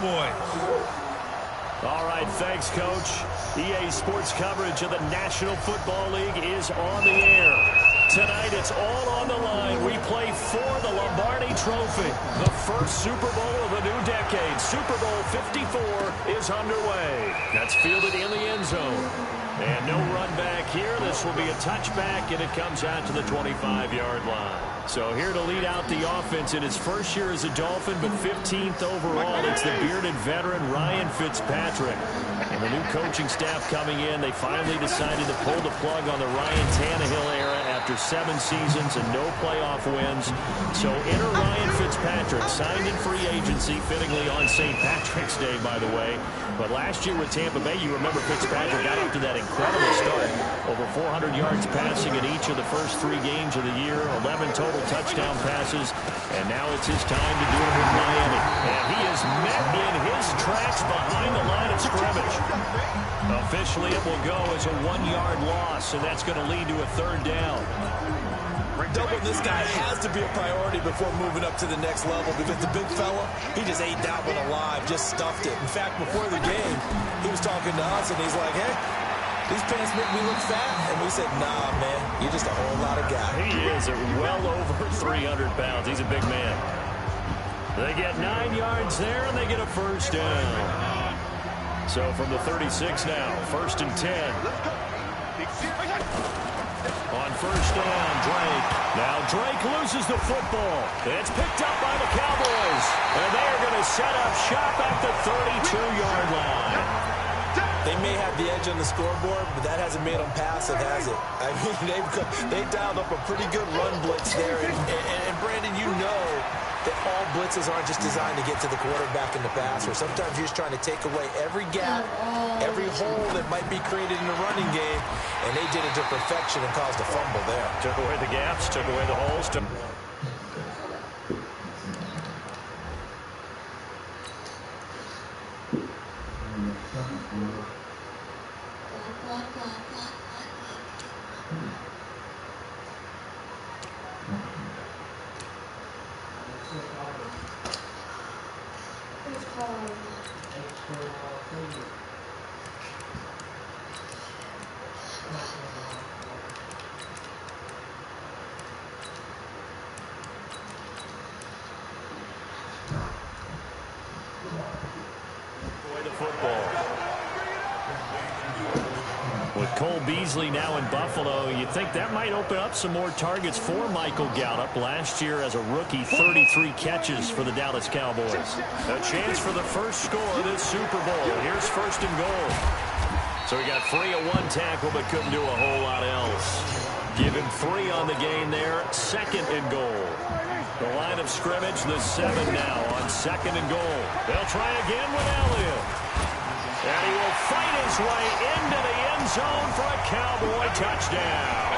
Boys. All right, thanks, Coach. EA Sports coverage of the National Football League is on the air. Tonight, it's all on the line. We play for the Lombardi Trophy. The first Super Bowl of the new decade. Super Bowl 54 is underway. That's fielded in the end zone. And no run back here. This will be a touchback, and it comes out to the 25-yard line. So here to lead out the offense in his first year as a Dolphin, but 15th overall, it's the bearded veteran Ryan Fitzpatrick. And the new coaching staff coming in, they finally decided to pull the plug on the Ryan Tannehill era after 7 seasons and no playoff wins. So enter Ryan Fitzpatrick, signed in free agency, fittingly on St. Patrick's Day, by the way. But last year with Tampa Bay, you remember Fitzpatrick got up to that incredible start. Over 400 yards passing in each of the first 3 games of the year, 11 total touchdown passes, and now it's his time to do it with Miami. And he is met in his tracks behind the line of scrimmage. Officially, it will go as a 1-yard loss, and that's going to lead to a 3rd down. Doubling this guy has to be a priority before moving up to the next level, because the big fella, he just ate that one alive, just stuffed it. In fact, before the game, he was talking to us, and he's like, hey, these pants make me look fat. And we said, nah, man, you're just a whole lot of guy. He is well over 300 pounds. He's a big man. They get 9 yards there, and they get a 1st down. So from the 36 now, 1st and 10. On 1st down, Drake. Now Drake loses the football. It's picked up by the Cowboys. And they are going to set up shop at the 32-yard line. They may have the edge on the scoreboard, but that hasn't made them passive, has it? I mean, they dialed up a pretty good run blitz there. And Brandon, you know that all blitzes aren't just designed to get to the quarterback in the passer. Sometimes you're just trying to take away every gap, every hole that might be created in the running game, and they did it to perfection and caused a fumble there. Took away the gaps, took away the holes. Cole Beasley now in Buffalo. You'd think that might open up some more targets for Michael Gallup. Last year as a rookie, 33 catches for the Dallas Cowboys. A chance for the first score of this Super Bowl. Here's 1st and goal. So he got free of 1 tackle, but couldn't do a whole lot else. Give him 3 on the game there. 2nd and goal. The line of scrimmage, the 7 now on 2nd and goal. They'll try again with Elliott. And he will fight his way into the end zone for a Cowboy touchdown.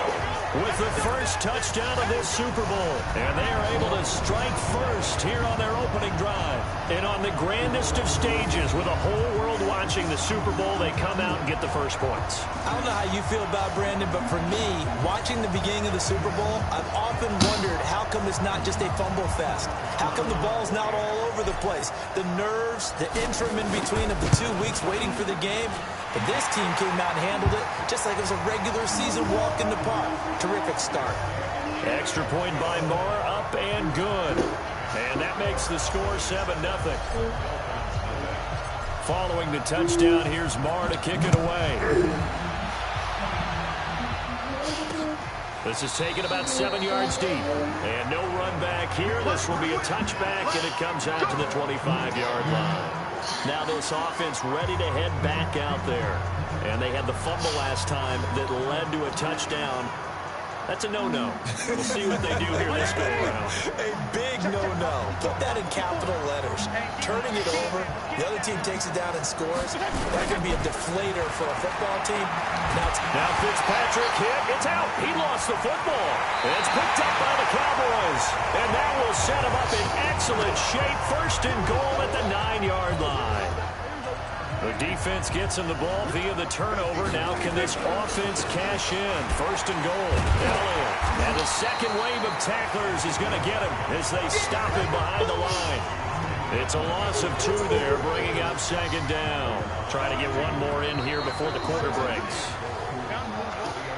With the first touchdown of this Super Bowl. And they are able to strike first here on their opening drive. And on the grandest of stages, with a whole world watching the Super Bowl, they come out and get the first points. I don't know how you feel about Brandon, but for me, watching the beginning of the Super Bowl, I've often wondered how come it's not just a fumble fest? How come the ball's not all over the place? The nerves, the interim in between of the 2 weeks waiting for the game. But this team came out and handled it just like it was a regular season walk in the park. Terrific start. Extra point by Moore, up and good. And that makes the score 7-0. Following the touchdown, here's Moore to kick it away. This is taken about 7 yards deep. And no run back here. This will be a touchback, and it comes out to the 25-yard line. Now this offense ready to head back out there. And they had the fumble last time that led to a touchdown. That's a no-no. We'll see what they do here this go around. A big no-no. Put that in capital letters. Turning it over, the other team takes it down and scores. That can be a deflator for a football team. Now Fitzpatrick hit. It's out. He lost the football. It's picked up by the Cowboys. And that will set him up in excellent shape. 1st and goal at the 9-yard line. The defense gets him the ball via the turnover. Now can this offense cash in? 1st and goal. Elliott. And the second wave of tacklers is going to get him as they stop him behind the line. It's a loss of 2 there, bringing up second down. Trying to get one more in here before the quarter breaks.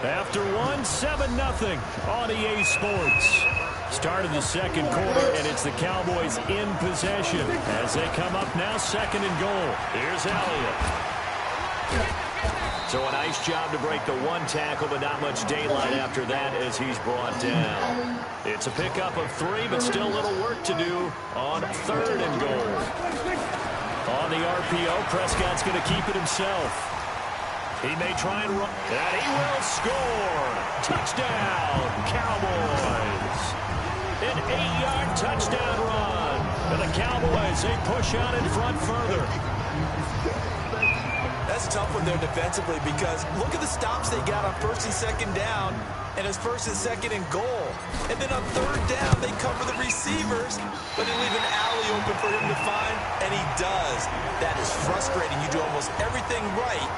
After 7-0 on EA Sports. Start of the second quarter, and it's the Cowboys in possession as they come up now 2nd and goal. Here's Elliott. So a nice job to break the 1 tackle, but not much daylight after that as he's brought down. It's a pickup of 3, but still a little work to do on 3rd and goal. On the RPO, Prescott's going to keep it himself. He may try and run, and he will score. Touchdown, Cowboys. An 8-yard touchdown run. And the Cowboys, they push out in front further. That's a tough one there defensively because look at the stops they got on 1st and 2nd down, and it's 1st and 2nd and goal. And then on 3rd down, they cover the receivers, but they leave an alley open for him to find, and he does. That is frustrating. You do almost everything right,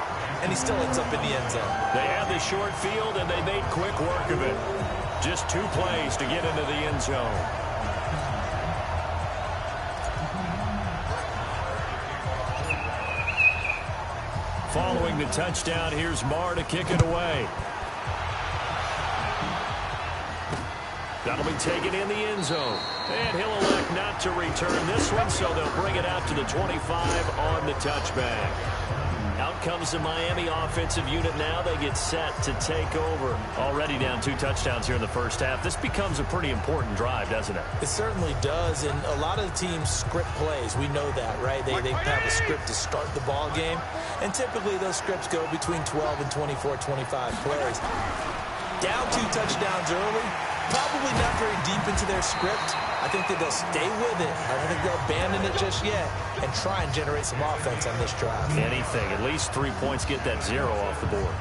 and he still ends up in the end zone. They had the short field, and they made quick work of it. Just 2 plays to get into the end zone. Following the touchdown, here's Marr to kick it away. That'll be taken in the end zone. And he'll elect not to return this one, so they'll bring it out to the 25 on the touchback. Out comes the Miami offensive unit now. They get set to take over. Already down 2 touchdowns here in the first half. This becomes a pretty important drive, doesn't it? It certainly does, and a lot of the teams script plays. We know that, right? They have a script to start the ball game, and typically those scripts go between 12 and 24, 25 plays. Down 2 touchdowns early, probably not very deep into their script. I think that they'll stay with it. I don't think they'll abandon it just yet and try and generate some offense on this drive. Anything. At least 3 points, get that 0 off the board.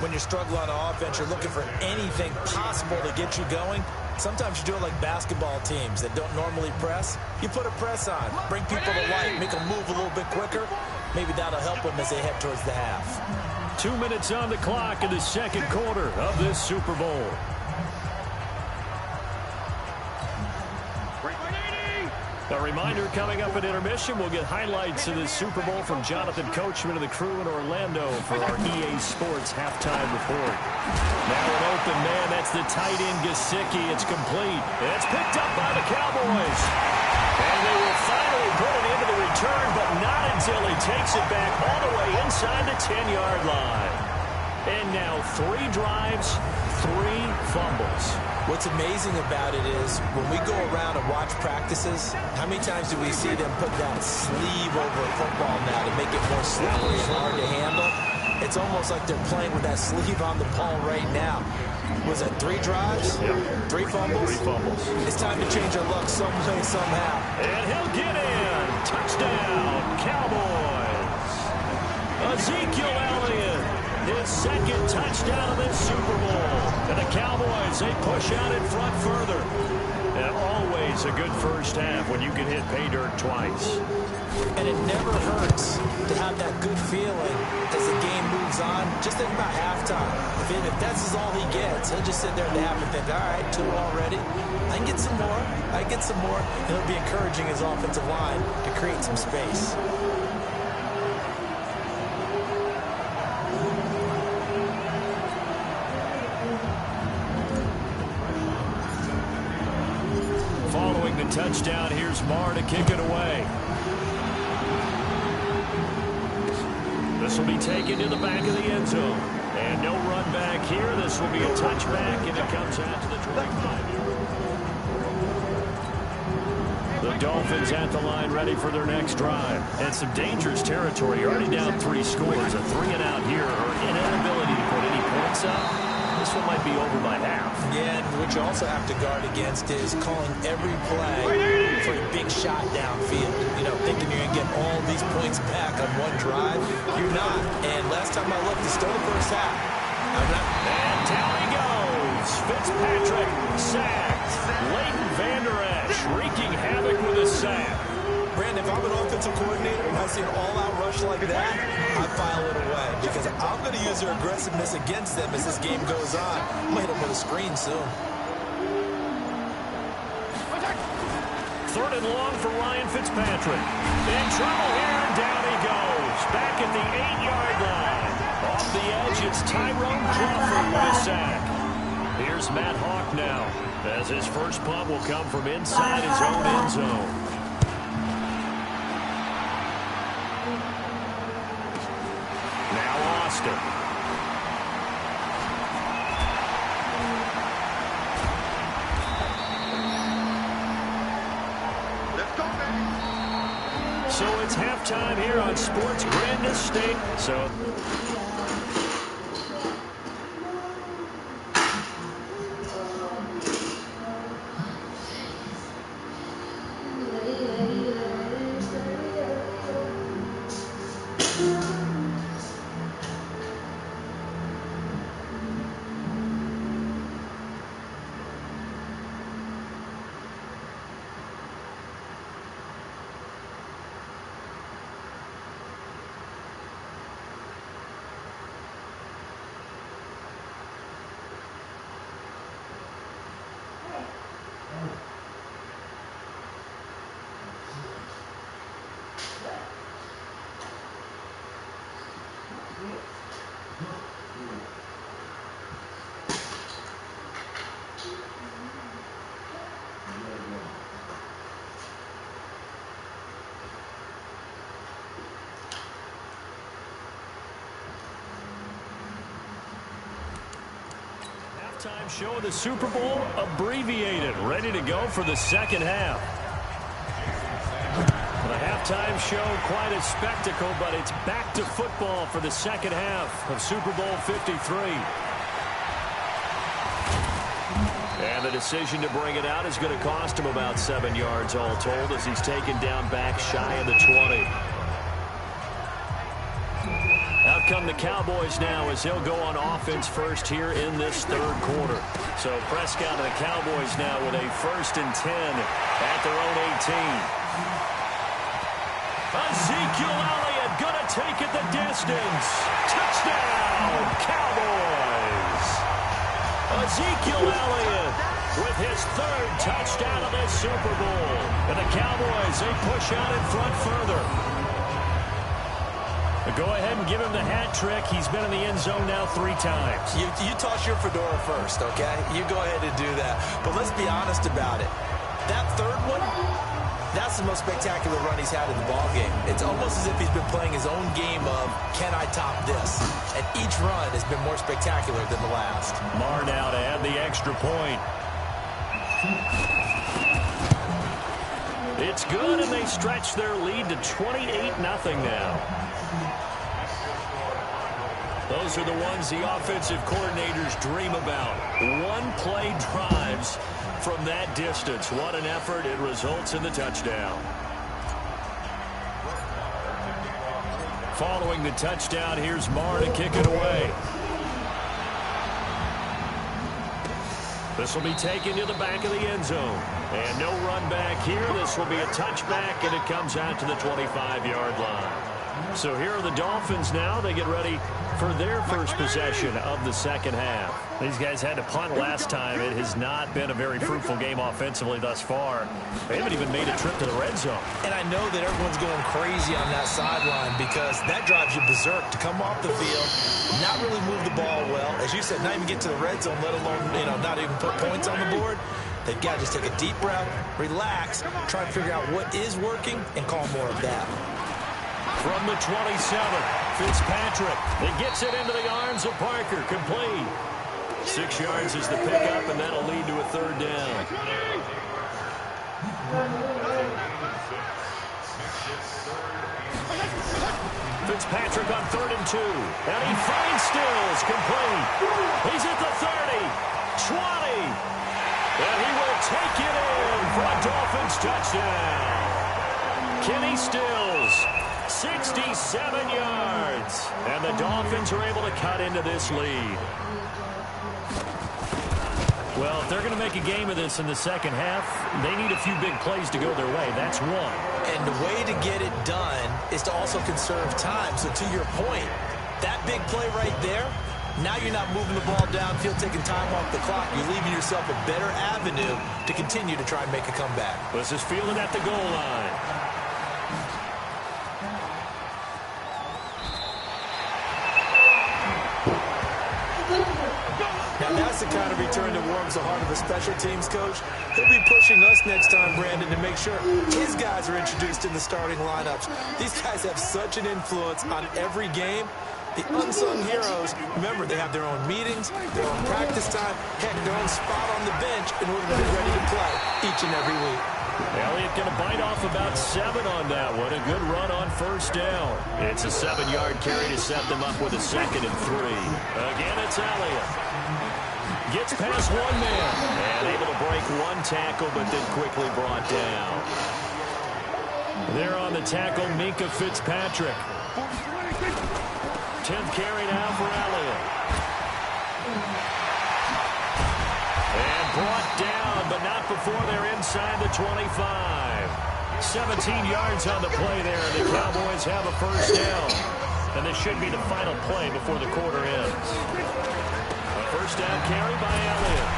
When you're struggling on offense, you're looking for anything possible to get you going. Sometimes you do it like basketball teams that don't normally press. You put a press on, bring people to light, make them move a little bit quicker. Maybe that'll help them as they head towards the half. 2 minutes on the clock in the second quarter of this Super Bowl. A reminder, coming up at intermission, we'll get highlights of this Super Bowl from Jonathan Coachman and the crew in Orlando for our EA Sports halftime report. Now an open man, that's the tight end Gesicki. It's complete. It's picked up by the Cowboys. And they will finally put it into the return, but not until he takes it back all the way inside the 10-yard line. And now 3 drives, 3 fumbles. What's amazing about it is when we go around and watch practices, how many times do we see them put that sleeve over a football now to make it more slippery and hard to handle? It's almost like they're playing with that sleeve on the ball right now. Was it 3 drives? Yep. 3 fumbles? 3 fumbles. It's time to change our luck some way, somehow. And he'll get in. Touchdown, Cowboys. Ezekiel Elliott. His 2nd touchdown of this Super Bowl. And the Cowboys, they push out in front further. And always a good first half when you can hit pay dirt twice. And it never hurts to have that good feeling as the game moves on. Just think about halftime. If that's all he gets, he'll just sit there at the half and think, all right, 2 already. I can get some more. I can get some more. And he'll be encouraging his offensive line to create some space. Following the touchdown, here's Marr to kick it away. This will be taken to the back of the end zone. And no run back here. This will be a touchback, and it comes out to the 25. The Dolphins at the line, ready for their next drive. And some dangerous territory. You're already down 3 scores. A 3-and-out here, or inability to put any points up. This one might be over by half. Yeah, and what you also have to guard against is calling every play for a big shot downfield. You know, thinking you're going to get all these points back on one drive. You're not. And last time I looked, it's still the first half. And down he goes. Fitzpatrick sacked. Leighton Vander Esch wreaking havoc with a sack. Brandon, if I'm an offensive coordinator and I see an all-out rush like that, I file it away because I'm going to use their aggressiveness against them as this game goes on. I'm going to hit them with a screen soon. third and long for Ryan Fitzpatrick. In trouble here, and down he goes. Back at the 8-yard line. Off the edge, it's Tyrone Crawford with a sack. Here's Matt Hawk now, as his first punt will come from inside his own end zone. Now Austin. So it's halftime here on Sports Grandest State. So halftime show of the Super Bowl abbreviated, ready to go for the second half. The halftime show, quite a spectacle, but it's back to football for the second half of Super Bowl 53. And the decision to bring it out is going to cost him about 7 yards all told, as he's taken down back shy of the 20. Out come the Cowboys now, as he'll go on offense first here in this third quarter. So Prescott and the Cowboys now with a 1st and 10 at their own 18. Ezekiel Elliott going to take it the distance. Touchdown, Cowboys. Ezekiel Elliott with his 3rd touchdown of this Super Bowl. And the Cowboys, they push out in front further. Go ahead and give him the hat trick. He's been in the end zone now 3 times. You toss your fedora first, okay? You go ahead and do that. But let's be honest about it. That 3rd one, that's the most spectacular run he's had in the ballgame. It's almost as if he's been playing his own game of, can I top this? And each run has been more spectacular than the last. Marr now to add the extra point. It's good, and they stretch their lead to 28-0 now. Those are the ones the offensive coordinators dream about. One-play drives from that distance. What an effort. It results in the touchdown. Following the touchdown, here's Marr to kick it away. This will be taken to the back of the end zone. And no run back here. This will be a touchback, and it comes out to the 25-yard line. So here are the Dolphins now. They get ready for their first possession of the second half. These guys had to punt last time. It has not been a very fruitful game offensively thus far. They haven't even made a trip to the red zone. And I know that everyone's going crazy on that sideline because that drives you berserk to come off the field, not really move the ball well. As you said, not even get to the red zone, let alone, not even put points on the board. They've got to just take a deep breath, relax, try and figure out what is working, and call more of that. From the 27, Fitzpatrick. It gets it into the arms of Parker. Complete. 6 yards is the pickup, and that'll lead to a 3rd down. Fitzpatrick on 3rd and 2. And he finds Stills. Complete. He's at the 30. 20. And he will take it in for a Dolphins touchdown. Kenny Stills. 67 yards. And the Dolphins are able to cut into this lead. Well, if they're going to make a game of this in the second half, they need a few big plays to go their way. That's one. And the way to get it done is to also conserve time. So to your point, that big play right there, Now you're not moving the ball downfield, taking time off the clock. You're leaving yourself a better avenue to continue to try and make a comeback. This is fielded at the goal line. Now that's the kind of return that warms the heart of a special teams coach. He'll be pushing us next time, Brandon, to make sure his guys are introduced in the starting lineups. These guys have such an influence on every game. The unsung heroes, remember, they have their own meetings, their own practice time, heck, their own spot on the bench in order to be ready to play each and every week. Elliott going to bite off about 7 on that one. A good run on first down. It's a 7-yard carry to set them up with a 2nd and 3. Again, it's Elliott. Gets past one man and able to break one tackle, but then quickly brought down. There on the tackle, Minkah Fitzpatrick. 10th carry now for Elliott. And brought down, but not before they're inside the 25. 17 yards on the play there, and the Cowboys have a first down. And this should be the final play before the quarter ends. First down carry by Elliott.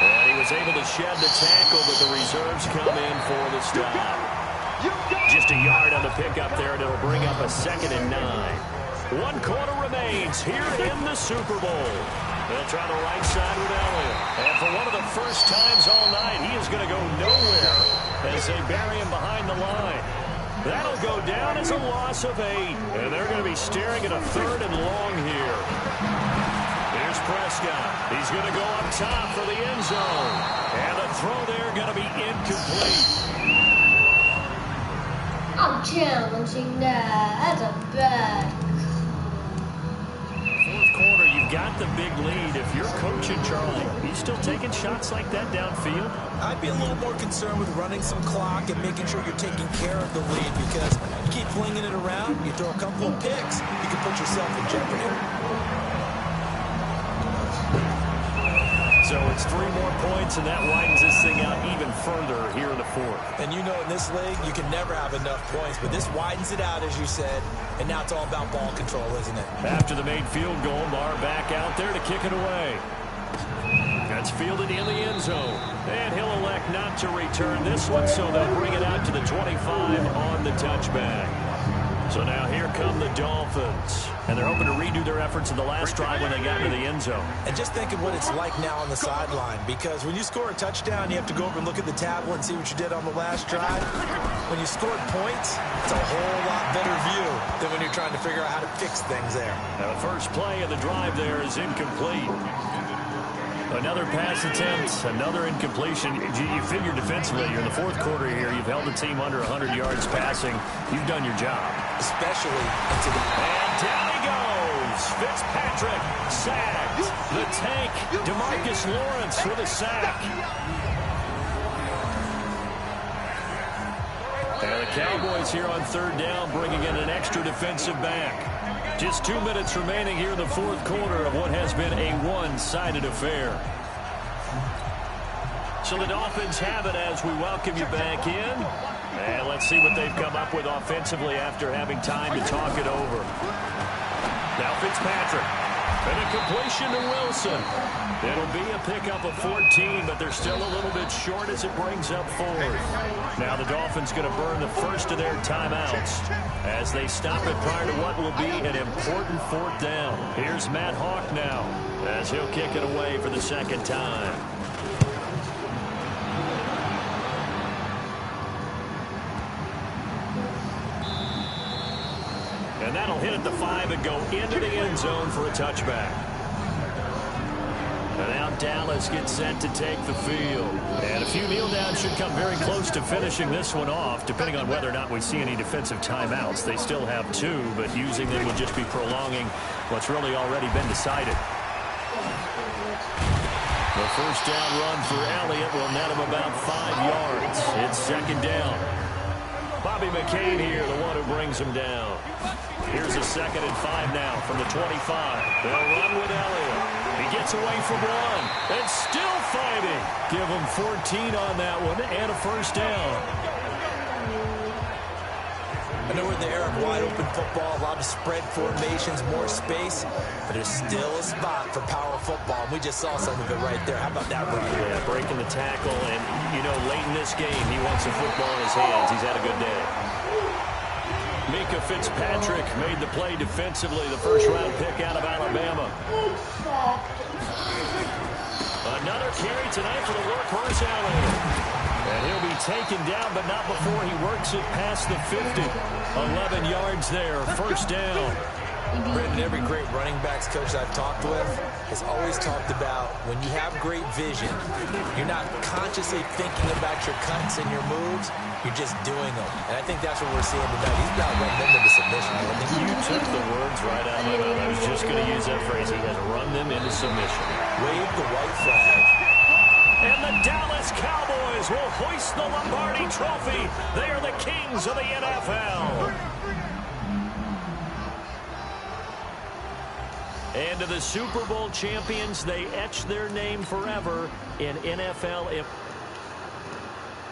And he was able to shed the tackle, but the reserves come in for the stop. Just a yard on the pickup there, and it'll bring up a 2nd and 9. 1 quarter remains here in the Super Bowl. They'll try the right side with Elliott. And for one of the first times all night, he is going to go nowhere as they bury him behind the line. That'll go down as a loss of 8. And they're going to be staring at a 3rd and long here. Here's Prescott. He's going to go up top for the end zone. And the throw there going to be incomplete. I'm challenging that. That's a bad call. Fourth quarter, you've got the big lead. If you're coaching Charlie, are you still taking shots like that downfield? I'd be a little more concerned with running some clock and making sure you're taking care of the lead, because you keep flinging it around, you throw a couple of picks, you can put yourself in jeopardy. So it's 3 more points, and that widens this thing out even further here in the 4th. And you know, in this league, you can never have enough points, but this widens it out, as you said, and now it's all about ball control, isn't it? After the made field goal, Barr back out there to kick it away. That's fielded in the end zone. And he'll elect not to return this one, so they'll bring it out to the 25 on the touchback. So now here come the Dolphins. And they're hoping to redo their efforts in the last drive when they got into the end zone. And just think of what it's like now on the sideline, because when you score a touchdown, you have to go over and look at the tablet and see what you did on the last drive. When you scored points, it's a whole lot better view than when you're trying to figure out how to fix things there. Now the first play of the drive there is incomplete. Another pass attempt, another incompletion. You figure defensively, you're in the 4th quarter here. You've held the team under 100 yards passing. You've done your job. Especially into the... And down he goes. Fitzpatrick sacked. The tank, DeMarcus Lawrence with a sack. And the Cowboys here on 3rd down, bringing in an extra defensive back. Just 2 minutes remaining here in the 4th quarter of what has been a one-sided affair. So the Dolphins have it as we welcome you back in. And let's see what they've come up with offensively after having time to talk it over. Now Fitzpatrick. And a completion to Wilson. It'll be a pickup of 14, but they're still a little bit short as it brings up 4th. Now the Dolphins going to burn the first of their timeouts as they stop it prior to what will be an important 4th down. Here's Matt Hawk now as he'll kick it away for the 2nd time. And that'll hit at the 5 and go into the end zone for a touchback. And now Dallas gets set to take the field. And a few kneel downs should come very close to finishing this one off, depending on whether or not we see any defensive timeouts. They still have 2, but using them would just be prolonging what's really already been decided. The first down run for Elliott will net him about 5 yards. It's 2nd down. Bobby McCain here, the one who brings him down. Here's a 2nd and 5 now from the 25. They'll run with Elliott. He gets away from 1 and still fighting. Give him 14 on that one and a first down. I know we're in the era of wide-open football, a lot of spread formations, more space, but there's still a spot for power football, and we just saw some of it right there. How about that run? Yeah, breaking the tackle, and, you know, late in this game, he wants the football in his hands. He's had a good day. Mika Fitzpatrick made the play defensively, the first-round pick out of Alabama. Another carry tonight for the workhorse Allen. And he'll be taken down, but not before he works it past the 50. 11 yards there, first down. Brandon, every great running backs coach I've talked with has always talked about when you have great vision, you're not consciously thinking about your cuts and your moves, you're just doing them. And I think that's what we're seeing tonight. He's not running them into submission. You took the words right out of my mouth. I was just going to use that phrase. He has run them into submission. Wave the white flag. And the Dallas Cowboys will hoist the Lombardi Trophy. They are the kings of the NFL. And to the Super Bowl champions, they etch their name forever in NFL